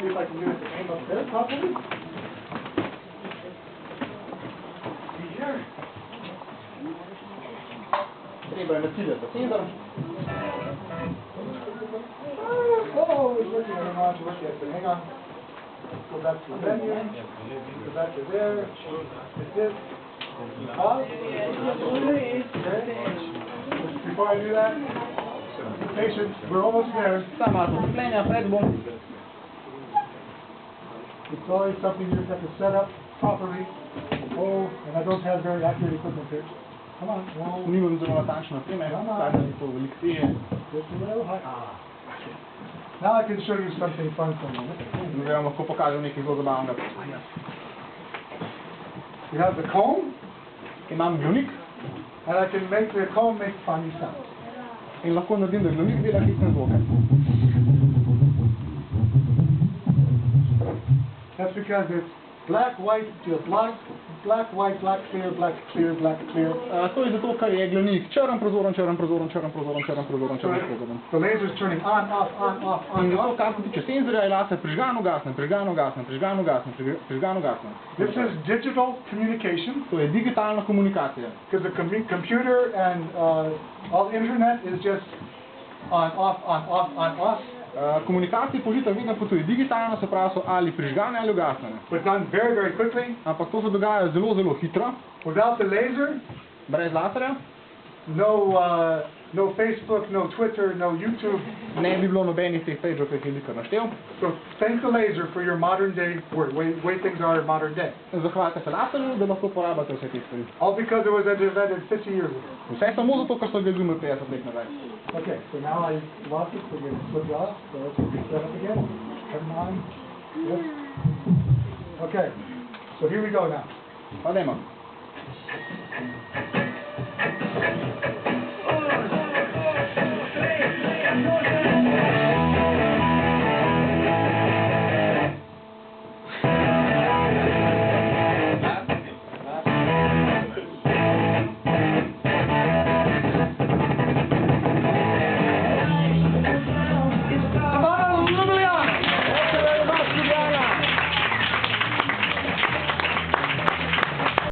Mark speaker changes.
Speaker 1: see if I can get it to aim up there properly. See here.
Speaker 2: Treba je naciljati senzor.
Speaker 1: Oh, it's working. I don't know how to work yet, but hang on. Let's go back to the menu. Go back to there. Hit this. Pause. Okay. Before I do that, patience. We're almost there.
Speaker 2: Samo malo potrpljenja, pred bom.
Speaker 1: It's always something you just have to set up properly. Oh, and I don't have very accurate equipment here. Come on. Whoa.
Speaker 2: Nimam zelo natančno opreme, tako da je to veliko težje.
Speaker 1: Just a little high. Now I can show you something fun for a moment.
Speaker 2: Zdaj vam lahko pokažem nekaj zelo zabavnega.
Speaker 1: You have the comb,
Speaker 2: Imam glavnik
Speaker 1: and I can make the comb make funny sounds.
Speaker 2: in lahko naredim, da glavnik dela hitne zvoke.
Speaker 1: That's because it's black, white, black, white, black, clear, black, clear, black, clear.
Speaker 2: To je zato, ker je glavnik črn, prozoren, črn, prozoren, črn, prozoren, črn, prozoren, črn, prozoren.
Speaker 1: The laser's turning on, off, on, off, on,
Speaker 2: In zato,
Speaker 1: off.
Speaker 2: kar se tiče senzorja, je laser prižgan, ugasnen, prižgan, ugasnen, prižgan, ugasnen, prižgan, ugasnen.
Speaker 1: This is digital communication,
Speaker 2: To je digitalna komunikacija.
Speaker 1: because the computer and all the internet is just on, off, on, off, on, off.
Speaker 2: Komunikacije po žitah vedno potuje digitalno, se pravi so ali prižgane ali ugasnjene.
Speaker 1: But done very, very quickly.
Speaker 2: Ampak to se dogaja zelo, zelo hitro,
Speaker 1: Without the laser,
Speaker 2: brez laserja.
Speaker 1: no Facebook, no Twitter, no YouTube.
Speaker 2: Ne bi bilo nobenih teh pageov, ki jih je Likar naštel.
Speaker 1: So thank the laser for your modern day work, way things are in modern day.
Speaker 2: Zahvalite se laserju, da lahko uporabljate vse te stvari.
Speaker 1: All because it was invented 50 years ago.
Speaker 2: Vse samo zato, ker so ga izumili 50 let nazaj.
Speaker 1: Okay, so now I lost it, so we're going to switch off. So let's get this set up again. Turn on. Yes. Okay, so here we go now.
Speaker 2: Pa dajmo.